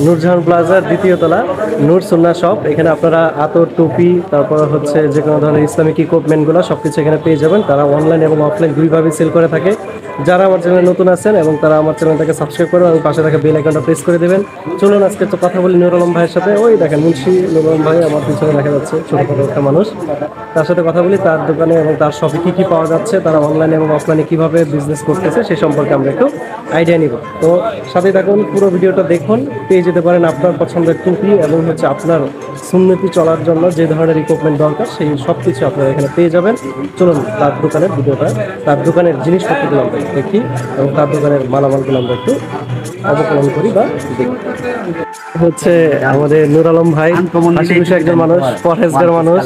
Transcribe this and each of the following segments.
নূরজাহান প্লাজার দ্বিতীয় তলা নূর সুন্নাহ শপ। এখানে আপনারা আতর, টুপি, তারপর হচ্ছে যে কোনো ধরনের ইসলামিক ইকুইপমেন্টগুলো সবকিছু এখানে পেয়ে যাবেন। তারা অনলাইন এবং অফলাইন দুইভাবে সেল করে থাকে। যারা আমার চ্যানেলে নতুন আছেন এবং তারা আমার চ্যানেলটাকে সাবস্ক্রাইব করবেন এবং পাশে থাকা বেল আইকনটা প্রেস করে দেবেন। চলুন আজকে তো কথা বলি নুর আলম ভাইয়ের সাথে। ওই দেখেন মুন্সি নুর আলম ভাই আমার পিছনে দেখা যাচ্ছে, ছোটখাটো একটা মানুষ। তার সাথে কথা বলি তার দোকানে এবং তার শপে কী কী পাওয়া যাচ্ছে, তারা অনলাইনে এবং অফলাইনে কীভাবে বিজনেস করতেছে সেই সম্পর্কে আমরা একটু আইডিয়া নিব। তো সাথে থাকুন, পুরো ভিডিওটা দেখুন। পেয়ে যেতে পারেন আপনার পছন্দের টুপি এবং হচ্ছে আপনার সুন্নতি চলার জন্য যে ধরনের ইকুইপমেন্ট দরকার সেই সব কিছু আপনারা এখানে পেয়ে যাবেন। চলুন তার দোকানের ভিডিওটা, তার দোকানের জিনিসপত্রগুলো আমরা দেখি এবং তার দোকানের মালামালগুলো আমরা একটু অবকলন করি বা দেখি। হচ্ছে আমাদের নূর আলম ভাই, হাসিখুশি একজন মানুষ, পরহেজগার মানুষ।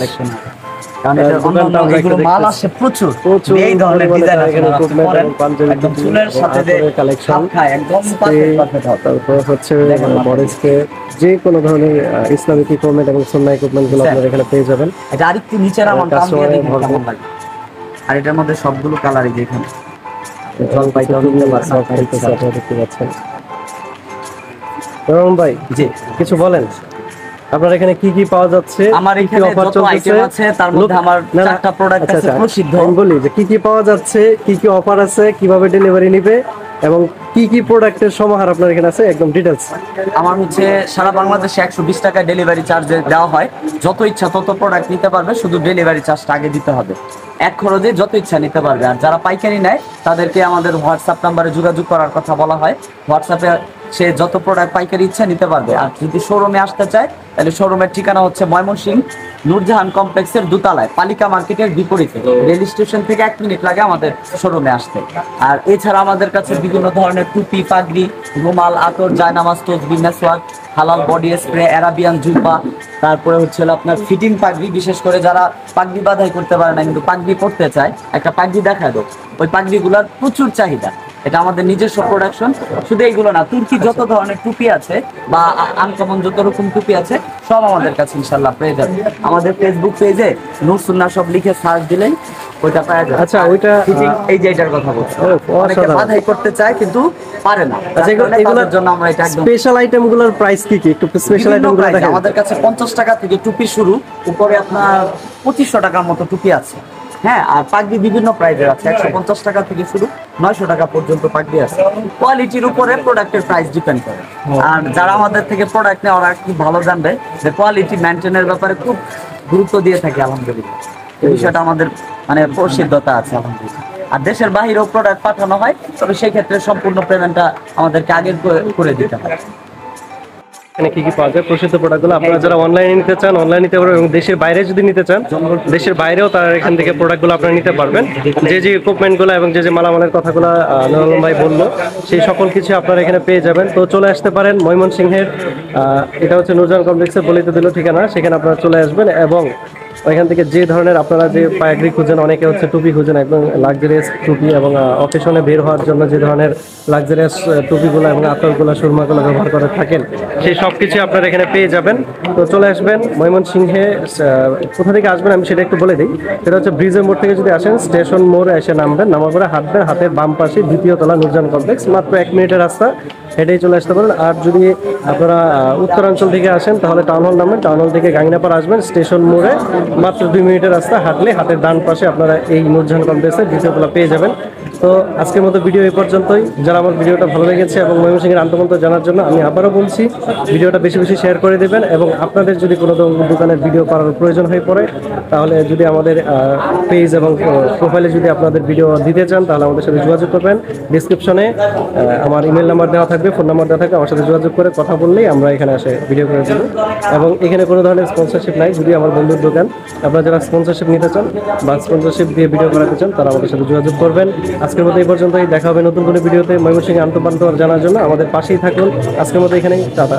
তারপর হচ্ছে যে কোনো ধরনের ইসলামিক ইকুইপমেন্ট এবং সুন্নাহ ইকুইপমেন্ট গুলো আপনারা এখানে পেয়ে যাবেন। এটা আরেকটু নিচের আমার কাম দিয়ে দেখুন কেমন লাগে। আর এটার মধ্যে সবগুলো কালারই দেখুন, জলপাইটা দেখতে পাচ্ছেন। রহমান ভাই, জি কিছু বলেন, আপনার এখানে কি কি পাওয়া যাচ্ছে? আমার এখানে যত আইটেম আছে তার মধ্যে আমার চারটা প্রোডাক্ট আছে প্রসিদ্ধ। আমি বলি যে কি কি পাওয়া যাচ্ছে, কি কি অফার আছে, কিভাবে ডেলিভারি নিবে এবং কি কি প্রোডাক্টের সমাহার আপনার এখানে আছে, একদম ডিটেইলস। আমার হচ্ছে সারা বাংলাদেশে 120 টাকা ডেলিভারি চার্জ দেওয়া হয়। যত ইচ্ছা তত প্রোডাক্ট নিতে পারবে, শুধু ডেলিভারি চার্জটা আগে দিতে হবে। এক খরচে যত ইচ্ছা নিতে পারবে। আর যারা পাইকারি নেয় তাদেরকে আমাদের হোয়াটসঅ্যাপ নাম্বারে যোগাযোগ করার কথা বলা হয়। হোয়াটসঅ্যাপে সে যত প্রোডাক্ট পাইকারি ইচ্ছা নিতে পারবে। আর যদি শোরুমে আসতে চায় তাহলে শোরুমের ঠিকানা হচ্ছে ময়মনসিংহ নূরজাহান কমপ্লেক্সের দোতলায়, পালিকা মার্কেটের বিপরীতে। রেল স্টেশন থেকে 1 মিনিট লাগে আমাদের শোরুমে আসতে। আর এছাড়া আমাদের কাছে বিভিন্ন ধরনের টুপি, পাগড়ি, রুমাল, আতর, জায়নামাজ, তসবিহ, মেসওয়াক, হালাল বডি স্প্রে, অ্যারাবিয়ান জুব্বা, তারপরে হচ্ছে আপনার ফিটিং পাগড়ি। বিশেষ করে যারা পাগড়ি বাঁধাই করতে পারে না কিন্তু পাগড়ি পরতে চায়, একটা পাগড়ি দেখা দাও, ওই পাগড়িগুলোর প্রচুর চাহিদা। এটা আমাদের নিজস্ব প্রোডাকশন। শুধু এইগুলো না, তুর্কি যত ধরনের টুপি আছে বা আনকমন যত রকম টুপি আছে সব আমাদের কাছে ইনশাল্লাহ পেয়ে যাবে। আমাদের ফেসবুক পেজে নূর সুন্নাহ সব লিখে সার্চ দিলেই ওইটা পাওয়া যাবে। আচ্ছা, ওইটা এই যে এটার কথা বলছি, অনেকে বাধাই করতে চায় কিন্তু পারে না। আচ্ছা, এগুলোর জন্য আমরা এটা একদম স্পেশাল আইটেমগুলোর প্রাইস কি কি একটু স্পেশাল আইটেমগুলো দেখাই। আমাদের কাছে 50 টাকা থেকে টুপি শুরু, উপরে আপনার 2500 টাকার মতো টুপি আছে। হ্যাঁ, আর পাগড়ি বিভিন্ন প্রাইসের আছে, 150 টাকা থেকে শুরু 900 টাকা পর্যন্ত পাগড়ি আছে। কোয়ালিটির উপরে প্রোডাক্টের প্রাইস ডিপেন্ড করে। আর যারা আমাদের থেকে প্রোডাক্ট নেয় ওরা কি ভালো জানবে যে কোয়ালিটি মেনটেনের ব্যাপারে খুব গুরুত্ব দিয়ে থাকে। আলহামদুলিল্লাহ এই বিষয়টা আমাদের মানে প্রসিদ্ধতা আছে আলহামদুলিল্লাহ। আর দেশের বাহিরেও প্রোডাক্ট পাঠানো হয়, তবে সেই ক্ষেত্রে সম্পূর্ণ পেমেন্টটা আমাদেরকে আগে করে দিতে হয়। এখানে কি কি পাওয়া যায় প্রসিদ্ধ প্রোডাক্টগুলো, আপনারা যারা অনলাইনে নিতে চান অনলাইনে নিতে পারবেন এবং দেশের বাইরে যদি নিতে চান দেশের বাইরেও তারা এখান থেকে প্রোডাক্টগুলো আপনারা নিতে পারবেন। যে যে ইকুইপমেন্টগুলো এবং যে যে মালামালের কথাগুলো নূর আলম ভাই বললো সেই সকল কিছু আপনারা এখানে পেয়ে যাবেন। তো চলে আসতে পারেন ময়মনসিংহের, এটা হচ্ছে নূরজাহান কমপ্লেক্সে বলিতে দিল ঠিকানা, সেখানে আপনারা চলে আসবেন এবং ওইখান থেকে যে ধরনের আপনারা যে পাগড়ি খুঁজেন, অনেকে হচ্ছে টুপি খুঁজেন, একদম লাক্সারিয়াস টুপি এবং অকেশনে বের হওয়ার জন্য যে ধরনের লাক্সারিয়াস টুপিগুলো এবং আতরগুলো, সুরমাগুলো ব্যবহার করে থাকেন সেই সব কিছু আপনারা এখানে পেয়ে যাবেন। তো চলে আসবেন ময়মনসিংহে। কোথা থেকে আসবেন আমি সেটা একটু বলে দিই। সেটা হচ্ছে ব্রিজের মোড় থেকে যদি আসেন স্টেশন মোড়ে এসে নামবেন, নামার পরে হাঁটবেন, হাতের বাম পাশে দ্বিতীয় তলা নূরজাহান কমপ্লেক্স, মাত্র 1 মিনিটের রাস্তা, হেঁটেই চলে আসতে পারেন। আর যদি আপনারা উত্তরাঞ্চল থেকে আসেন তাহলে টাউন হল নামবেন, টাউন হল থেকে গাঙ্গিনাপাড়া আসবেন, স্টেশন মোড়ে মাত্র 2 মিনিটের রাস্তা, হাঁটলে হাতের ডান পাশে আপনারা এই নূরজাহান কমপ্লেক্সের দ্বিতীয়তলা পেয়ে যাবেন। তো আজকের মতো ভিডিও এই পর্যন্তই। যারা আমার ভিডিওটা ভালো লেগেছে এবং ময়মনসিংহের আন্তমন্ত জানার জন্য আমি আবারও বলছি ভিডিওটা বেশি বেশি শেয়ার করে দেবেন। এবং আপনাদের যদি কোনো দোকানের ভিডিও করার প্রয়োজন হয়ে পড়ে তাহলে যদি আমাদের পেজ এবং প্রোফাইলে যদি আপনাদের ভিডিও দিতে চান তাহলে আমাদের সাথে যোগাযোগ করবেন। ডিসক্রিপশনে আমার ইমেল নাম্বার দেওয়া থাকবে, ফোন নাম্বার দেওয়া থাকবে, আমার সাথে যোগাযোগ করে কথা বললেই আমরা এখানে এসে ভিডিও করে দেবো। এবং এখানে কোনো ধরনের স্পন্সরশিপ নাই। যদি আমার বন্ধুর দোকান, আপনারা যারা স্পন্সরশিপ নিতে চান বা স্পন্সরশিপ দিয়ে ভিডিও করাতে চান তারা আমাদের সাথে যোগাযোগ করবেন। আজকের মতো এই পর্যন্তই, দেখা হবে নতুন কোনো ভিডিওতে। ময়মনসিংহে আন্তঃপান্ত জানার জন্য আমাদের পাশেই থাকুন। আজকের মতো এখানেই টাটা।